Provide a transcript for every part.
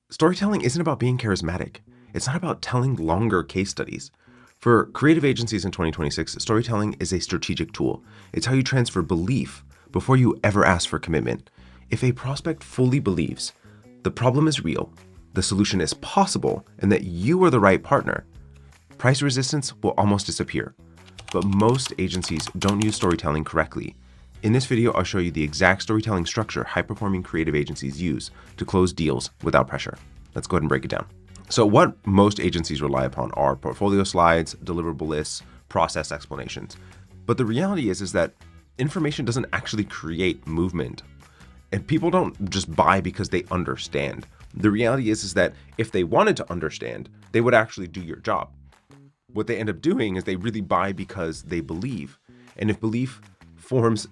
Storytelling isn't about being charismatic. It's not about telling longer case studies. For creative agencies in 2026, storytelling is a strategic tool. It's how you transfer belief before you ever ask for commitment. If a prospect fully believes the problem is real, the solution is possible, and that you are the right partner, price resistance will almost disappear. But most agencies don't use storytelling correctly. In this video, I'll show you the exact storytelling structure high-performing creative agencies use to close deals without pressure. Let's go ahead and break it down. So what most agencies rely upon are portfolio slides, deliverable lists, process explanations. But the reality is that information doesn't actually create movement. And people don't just buy because they understand. The reality is that if they wanted to understand, they would actually do your job. What they end up doing is they really buy because they believe. And if belief forms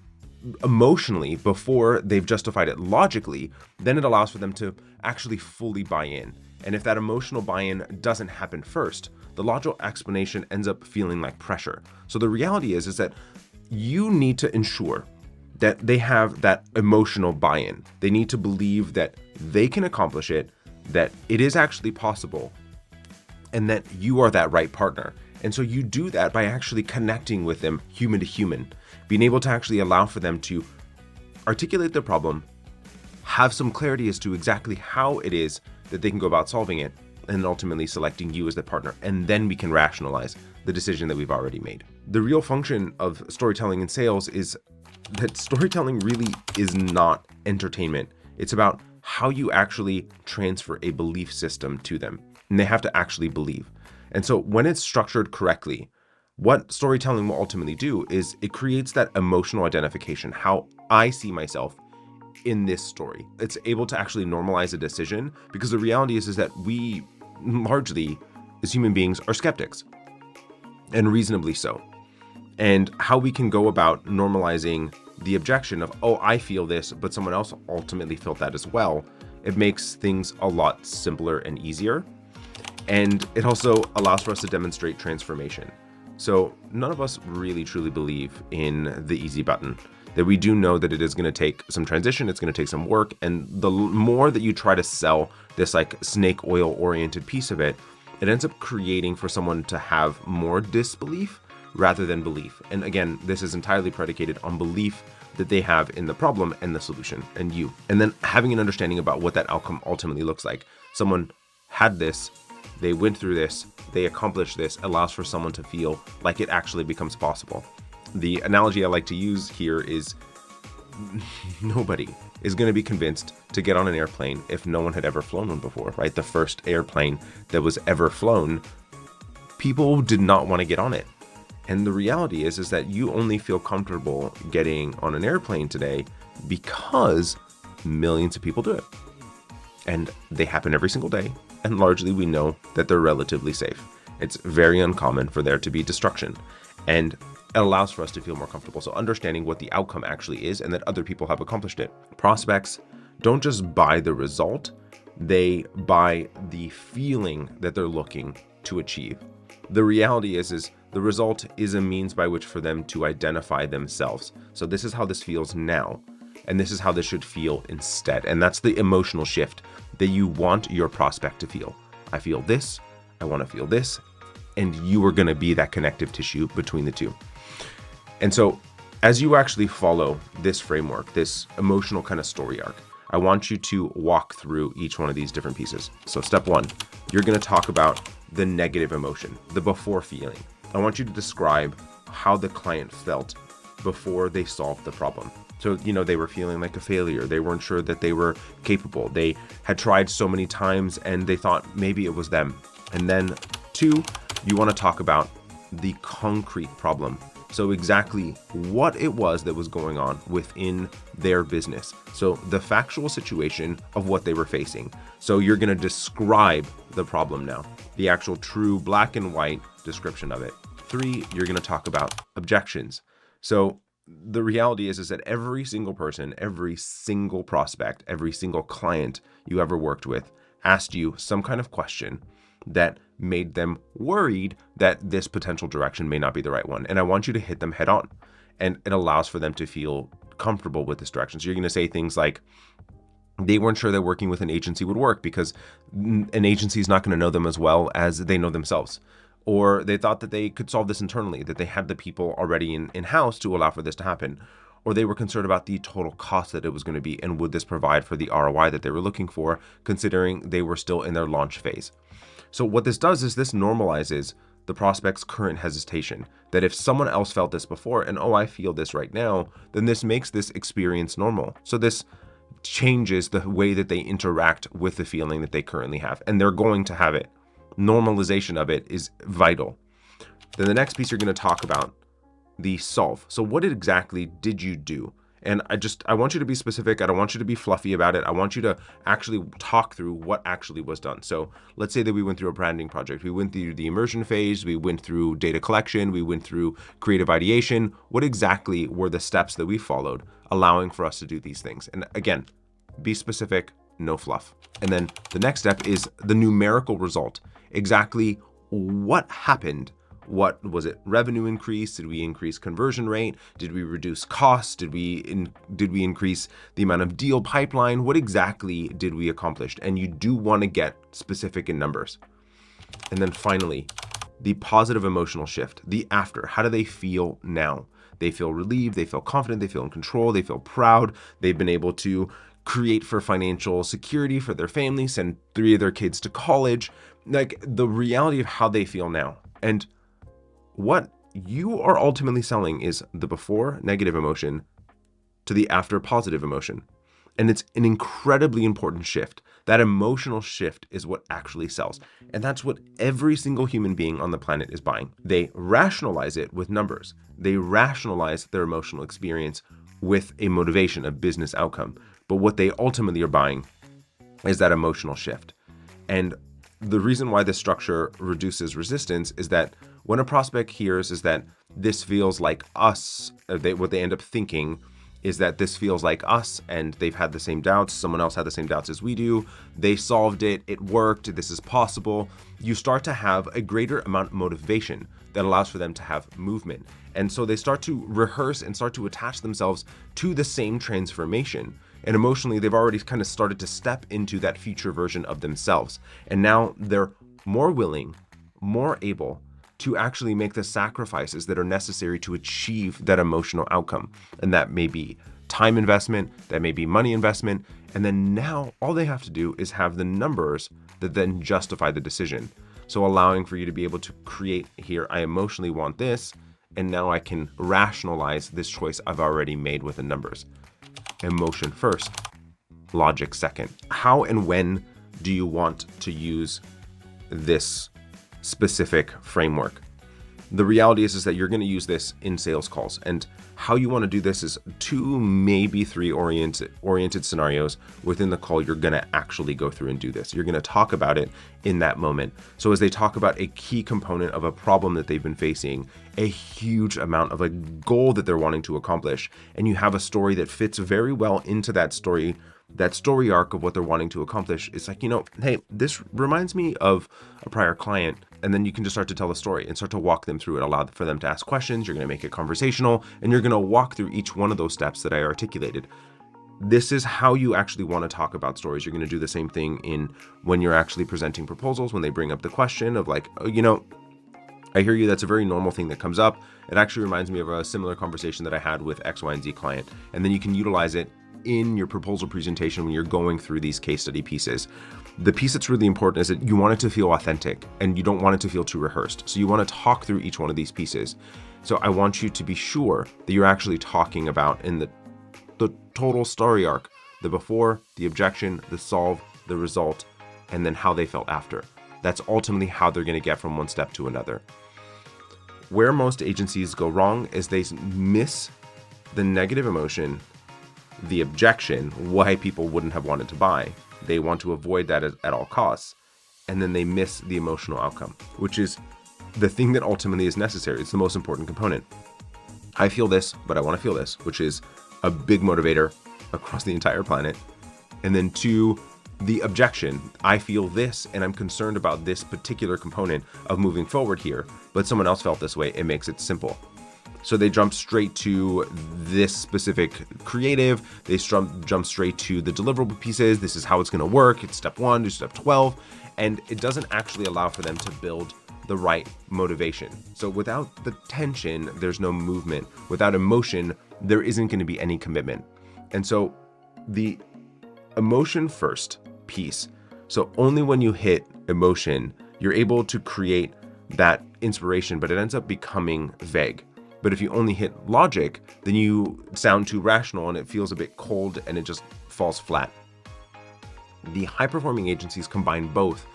emotionally before they've justified it logically, then it allows for them to actually fully buy in. And if that emotional buy-in doesn't happen first, the logical explanation ends up feeling like pressure. So the reality is that you need to ensure that they have that emotional buy-in. They need to believe that they can accomplish it, that it is actually possible, and that you are that right partner. And so you do that by actually connecting with them human to human, being able to actually allow for them to articulate their problem, have some clarity as to exactly how it is that they can go about solving it, and ultimately selecting you as the partner. And then we can rationalize the decision that we've already made. The real function of storytelling in sales is that storytelling really is not entertainment. It's about how you actually transfer a belief system to them. And they have to actually believe. And so when it's structured correctly, what storytelling will ultimately do is it creates that emotional identification, how I see myself in this story. It's able to actually normalize a decision, because the reality is that we largely, as human beings, are skeptics, and reasonably so. And how we can go about normalizing the objection of, oh, I feel this, but someone else ultimately felt that as well, it makes things a lot simpler and easier. And it also allows for us to demonstrate transformation. So none of us really truly believe in the easy button, that we do know that it is going to take some transition, it's going to take some work. And the more that you try to sell this like snake oil oriented piece of it, it ends up creating for someone to have more disbelief rather than belief. And again, this is entirely predicated on belief that they have in the problem and the solution and you. And then having an understanding about what that outcome ultimately looks like. Someone had this, they went through this, they accomplished this, allows for someone to feel like it actually becomes possible. The analogy I like to use here is nobody is going to be convinced to get on an airplane if no one had ever flown one before, right? The first airplane that was ever flown, people did not want to get on it. And the reality is that you only feel comfortable getting on an airplane today because millions of people do it. And they happen every single day. And largely we know that they're relatively safe. It's very uncommon for there to be destruction. And it allows for us to feel more comfortable. So understanding what the outcome actually is and that other people have accomplished it. Prospects don't just buy the result, they buy the feeling that they're looking to achieve. The reality is the result is a means by which for them to identify themselves. So this is how this feels now, and this is how this should feel instead. And that's the emotional shift that you want your prospect to feel. I feel this, I want to feel this, and you are going to be that connective tissue between the two. And so as you actually follow this framework, this emotional kind of story arc, I want you to walk through each one of these different pieces. So step one, you're going to talk about the negative emotion, the before feeling. I want you to describe how the client felt before they solved the problem. So, they were feeling like a failure. They weren't sure that they were capable. They had tried so many times and they thought maybe it was them. And then two, you want to talk about the concrete problem. So exactly what it was that was going on within their business. So the factual situation of what they were facing. So you're going to describe the problem now, the actual true black and white description of it. Three, you're going to talk about objections. So the reality is that every single person, every single prospect, every single client you ever worked with asked you some kind of question that made them worried that this potential direction may not be the right one. And I want you to hit them head on. And it allows for them to feel comfortable with this direction. So you're going to say things like, They weren't sure that working with an agency would work because an agency is not going to know them as well as they know themselves. Or they thought that they could solve this internally, that they had the people already in-house to allow for this to happen. Or they were concerned about the total cost that it was going to be, and would this provide for the ROI that they were looking for, considering they were still in their launch phase. So what this does is this normalizes the prospect's current hesitation, that if someone else felt this before and, oh, I feel this right now, then this makes this experience normal. So this changes the way that they interact with the feeling that they currently have, and they're going to have it. Normalization of it is vital. Then the next piece you're going to talk about, the solve. So what exactly did you do? And I want you to be specific. I don't want you to be fluffy about it. I want you to actually talk through what actually was done. So let's say that we went through a branding project. We went through the immersion phase. We went through data collection. We went through creative ideation. What exactly were the steps that we followed, allowing for us to do these things? And again, be specific, no fluff. And then the next step is the numerical result. Exactly what happened. What was it? Revenue increase? Did we increase conversion rate? Did we reduce costs? Did we increase the amount of deal pipeline? What exactly did we accomplish? And you do want to get specific in numbers. And then finally, the positive emotional shift, the after. How do they feel now? They feel relieved, they feel confident, they feel in control, they feel proud, they've been able to create for financial security for their family, send 3 of their kids to college, like the reality of how they feel now. And what you are ultimately selling is the before negative emotion to the after positive emotion. And it's an incredibly important shift. That emotional shift is what actually sells. And that's what every single human being on the planet is buying. They rationalize it with numbers. They rationalize their emotional experience with a motivation, a business outcome. But what they ultimately are buying is that emotional shift. And the reason why this structure reduces resistance is that when a prospect hears is that this feels like us, what they end up thinking is that this feels like us, and they've had the same doubts. Someone else had the same doubts as we do. They solved it. It worked. This is possible. You start to have a greater amount of motivation that allows for them to have movement. And so they start to rehearse and start to attach themselves to the same transformation. And emotionally, they've already kind of started to step into that future version of themselves. And now they're more willing, more able to actually make the sacrifices that are necessary to achieve that emotional outcome. And that may be time investment, that may be money investment. And then now all they have to do is have the numbers that then justify the decision. So allowing for you to be able to create here, I emotionally want this, and now I can rationalize this choice I've already made with the numbers. Emotion first, logic second. How and when do you want to use this specific framework? The reality is that you're going to use this in sales calls, and how you want to do this is 2, maybe 3 oriented scenarios within the call. You're going to actually go through and do this. You're going to talk about it in that moment. So as they talk about a key component of a problem that they've been facing, a huge amount of a goal that they're wanting to accomplish, and you have a story that fits very well into that story arc of what they're wanting to accomplish. It's like, hey, this reminds me of a prior client. And then you can just start to tell the story and start to walk them through it, allow for them to ask questions. You're going to make it conversational, and you're going to walk through each one of those steps that I articulated. This is how you actually want to talk about stories. You're going to do the same thing when you're actually presenting proposals, when they bring up the question of like, oh, I hear you. That's a very normal thing that comes up. It actually reminds me of a similar conversation that I had with X, Y, and Z client. And then you can utilize it in your proposal presentation when you're going through these case study pieces. The piece that's really important is that you want it to feel authentic, and you don't want it to feel too rehearsed. So you want to talk through each one of these pieces. So I want you to be sure that you're actually talking about in the total story arc, the before, the objection, the solve, the result, and then how they felt after. That's ultimately how they're going to get from one step to another. Where most agencies go wrong is they miss the negative emotion, the objection, why people wouldn't have wanted to buy. They want to avoid that at all costs. And then they miss the emotional outcome, which is the thing that ultimately is necessary. It's the most important component. I feel this, but I want to feel this, which is a big motivator across the entire planet. And then 2, the objection. I feel this, and I'm concerned about this particular component of moving forward here, but someone else felt this way. It makes it simple. So they jump straight to this specific creative. They jump straight to the deliverable pieces. This is how it's going to work. It's step 1 to step 12. And it doesn't actually allow for them to build the right motivation. So without the tension, there's no movement. Without emotion, there isn't going to be any commitment. And so the emotion first piece. So only when you hit emotion, you're able to create that inspiration, but it ends up becoming vague. But if you only hit logic, then you sound too rational and it feels a bit cold and it just falls flat. The high-performing agencies combine both,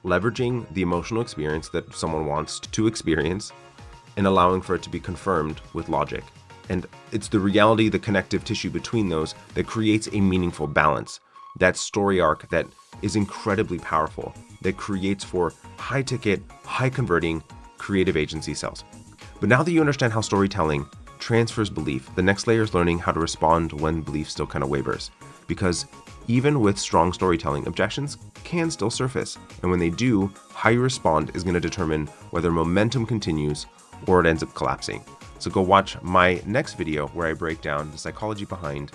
leveraging the emotional experience that someone wants to experience and allowing for it to be confirmed with logic. And it's the reality, the connective tissue between those that creates a meaningful balance. That story arc that is incredibly powerful, that creates for high-ticket, high-converting creative agency sales. But now that you understand how storytelling transfers belief, the next layer is learning how to respond when belief still kind of wavers. Because even with strong storytelling, objections can still surface. And when they do, how you respond is going to determine whether momentum continues or it ends up collapsing. So go watch my next video where I break down the psychology behind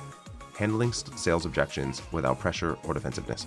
handling sales objections without pressure or defensiveness.